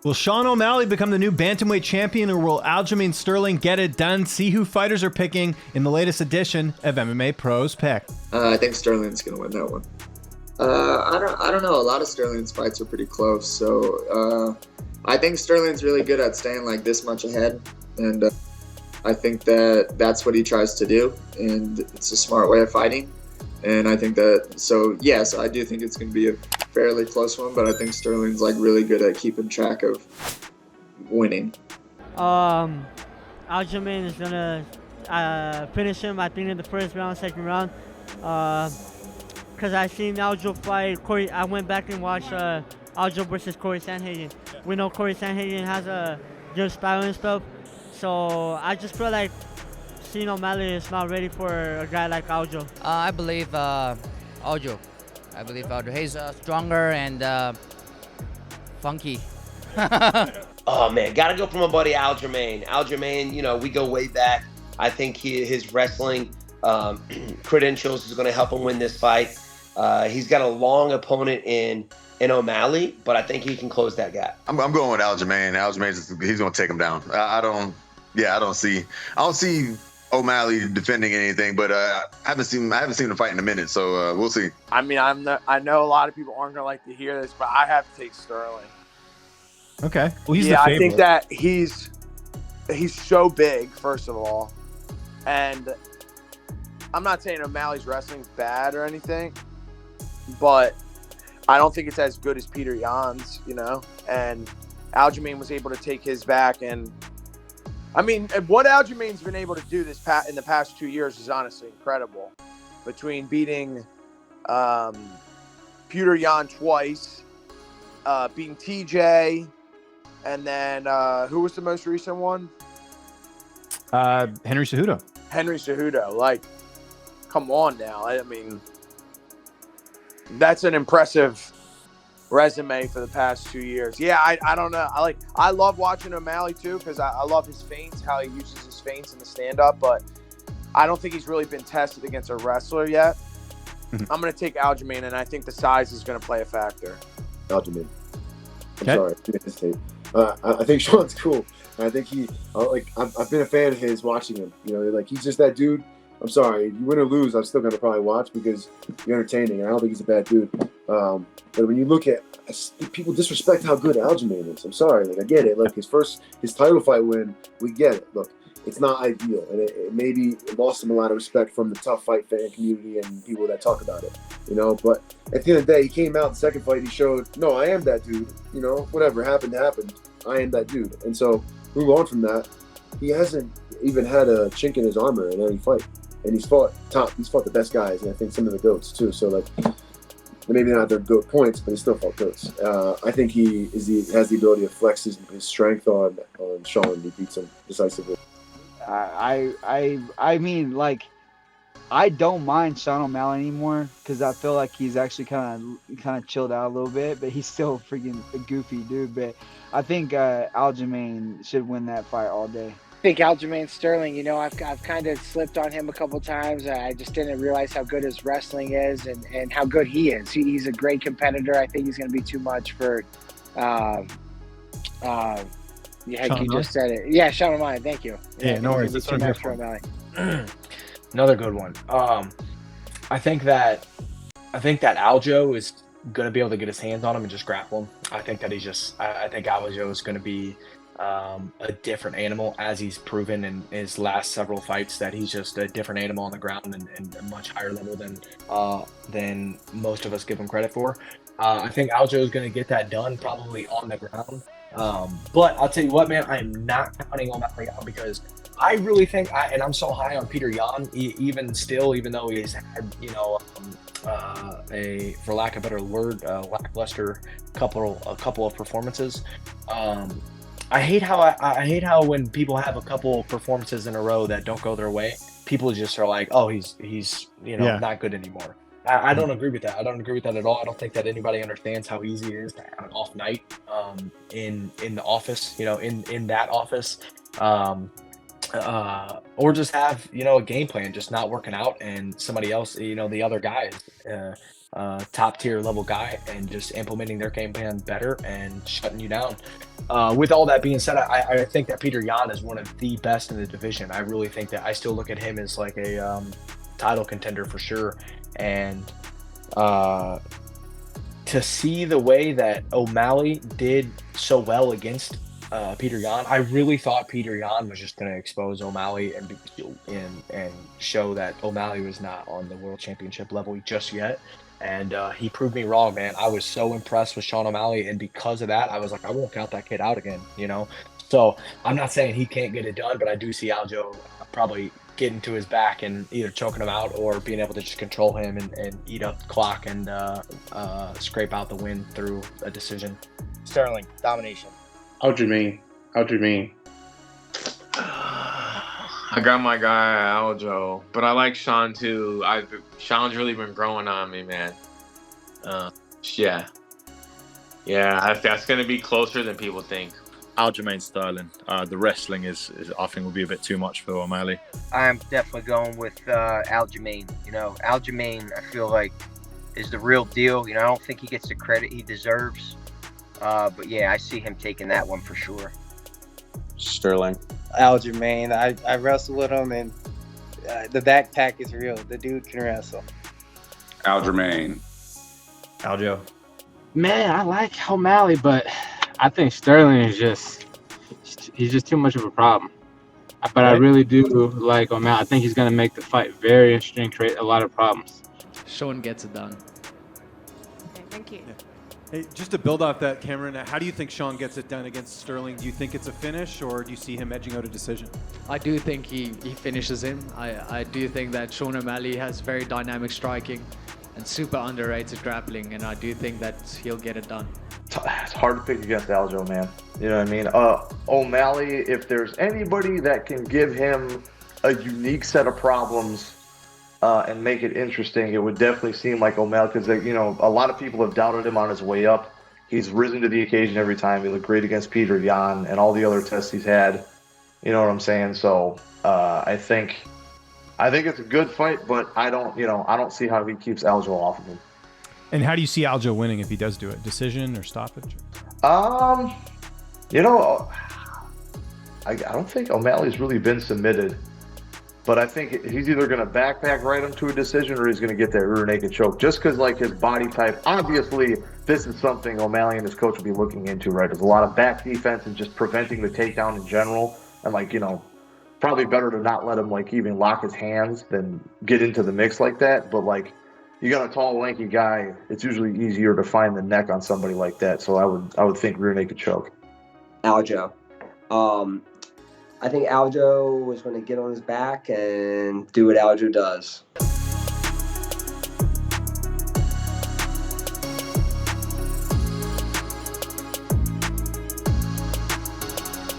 Will Sean O'Malley become the new bantamweight champion, or will Aljamain Sterling get it done? See who fighters are picking in the latest edition of MMA Pros Pick. I think Sterling's going to win that one. I don't know. A lot of Sterling's fights are pretty close, so I think Sterling's really good at staying like this much ahead, and I think that that's what he tries to do, and it's a smart way of fighting. And I think that, so yes, I do think it's going to be a fairly close one, but I think Sterling's like really good at keeping track of winning. Aljamain is gonna finish him, I think, in the first round, second round. Cause I seen Aljo fight Corey. I went back and watched Aljo versus Corey Sandhagen. We know Corey Sandhagen has a good style and stuff, so I just feel like Sean O'Malley is not ready for a guy like Aljo. I believe Aljo. He's stronger and funky. Oh man, gotta go for my buddy Aljamain. Aljamain, we go way back. I think his wrestling credentials is going to help him win this fight. He's got a long opponent in O'Malley, but I think he can close that gap. I'm going with Aljamain. He's going to take him down. I don't see O'Malley defending anything, but I haven't seen him fight in a minute, so we'll see. I mean, I know a lot of people aren't gonna like to hear this, but I have to take Sterling. Okay. Well, he's the favorite. I think that he's so big, first of all, and I'm not saying O'Malley's wrestling's bad or anything, but I don't think it's as good as Peter Yan's, and Aljamain was able to take his back, and I mean, what Aljamain's been able to do in the past 2 years is honestly incredible. Between beating Peter Yan twice, beating TJ, and then who was the most recent one? Henry Cejudo. Henry Cejudo. Like, come on now. I mean, that's an impressive resume for the past 2 years. Yeah, I don't know. I love watching O'Malley too, because I love his feints, how he uses his feints in the stand-up, but I don't think he's really been tested against a wrestler yet. I'm going to take Aljamain, and I think the size is going to play a factor. Aljamain. I'm sorry, I hesitate. I think Sean's cool. I think I've been a fan of his watching him. He's just that dude. I'm sorry, you win or lose, I'm still going to probably watch because you're entertaining, and I don't think he's a bad dude. But when you look at, people disrespect how good Aljamain is. I'm sorry, I get it. His title fight win, we get it. Look, it's not ideal, and it maybe lost him a lot of respect from the tough fight fan community and people that talk about it. But at the end of the day, he came out the second fight, he showed, no, I am that dude. Whatever happened. I am that dude. And so, move on from that. He hasn't even had a chink in his armor in any fight. And he's fought the best guys, and I think some of the GOATs too. So maybe not their GOAT points, but he still fought GOATs. I think he has the ability to flex his strength on Sean, and he beats him decisively. I mean, I don't mind Sean O'Malley anymore because I feel like he's actually kind of chilled out a little bit, but he's still freaking a goofy dude. But I think Aljamain should win that fight all day. I think Aljamain Sterling, I've kind of slipped on him a couple times. I just didn't realize how good his wrestling is and how good he is. He's a great competitor. I think he's going to be too much for you just said it. Yeah, Sean O'Malley, thank you. Yeah, no worries. Too much for O'Malley. Another good one. I think that Aljo is going to be able to get his hands on him and just grapple him. I think Aljo is going to be a different animal, as he's proven in his last several fights that he's just a different animal on the ground and a much higher level than most of us give him credit for. I think Aljo is going to get that done probably on the ground. But I'll tell you what, man, I am not counting on that out because I really think, and I'm so high on Peter Yan, even though he's had, for lack of a better word, lackluster couple of performances. I hate how when people have a couple of performances in a row that don't go their way, people just are like, oh, he's not good anymore. I don't agree with that. I don't agree with that at all. I don't think that anybody understands how easy it is to have an off night in the office, in that office, or just have a game plan just not working out, and somebody else, the other guy top tier level guy and just implementing their game plan better and shutting you down. With all that being said, I think that Peter Yan is one of the best in the division. I really think that I still look at him as like a title contender for sure. And to see the way that O'Malley did so well against Peter Yan, I really thought Peter Yan was just going to expose O'Malley and show that O'Malley was not on the world championship level just yet. And he proved me wrong, man. I was so impressed with Sean O'Malley, and because of that, I was like, I won't count that kid out again, you know? So I'm not saying he can't get it done, but I do see Aljo probably getting to his back and either choking him out or being able to just control him and eat up the clock and scrape out the win through a decision. Sterling, domination. Aljamain. I got my guy Aljo, but I like Sean too. Sean's really been growing on me, man. Yeah, that's gonna be closer than people think. Aljamain Sterling. The wrestling is I think will be a bit too much for O'Malley. I'm definitely going with Aljamain. You know, Aljamain, I feel like, is the real deal. You know, I don't think he gets the credit he deserves. But yeah, I see him taking that one for sure. Sterling. Aljamain. I wrestled with him, and the backpack is real. The dude can wrestle. Aljamain. Aljo. Man, I like O'Malley, but I think Sterling is he's just too much of a problem. But I really do like O'Malley. I think he's going to make the fight very interesting, create a lot of problems. Sean gets it done. Okay, thank you. Yeah. Hey, just to build off that, Cameron, how do you think Sean gets it done against Sterling? Do you think it's a finish, or do you see him edging out a decision? I do think he finishes him. I do think that Sean O'Malley has very dynamic striking and super underrated grappling, and I do think that he'll get it done. It's hard to pick against Aljo, man. You know what I mean? O'Malley, if there's anybody that can give him a unique set of problems and make it interesting, it would definitely seem like O'Malley, because you know, a lot of people have doubted him on his way up. He's risen to the occasion every time. He looked great against Peter Yan and all the other tests he's had. You know what I'm saying? So I think it's a good fight, but I don't see how he keeps Aljo off of him. And how do you see Aljo winning if he does do it? Decision or stoppage? You know, I don't think O'Malley's really been submitted, but I think he's either going to backpack right him to a decision or he's going to get that rear naked choke. Just because, like, his body type, obviously, this is something O'Malley and his coach will be looking into, right? There's a lot of back defense and just preventing the takedown in general. And, like, you know, probably better to not let him, like, even lock his hands than get into the mix like that. But, like, you got a tall, lanky guy, it's usually easier to find the neck on somebody like that. So I would think rear naked choke. Aljo. I think Aljo is going to get on his back and do what Aljo does.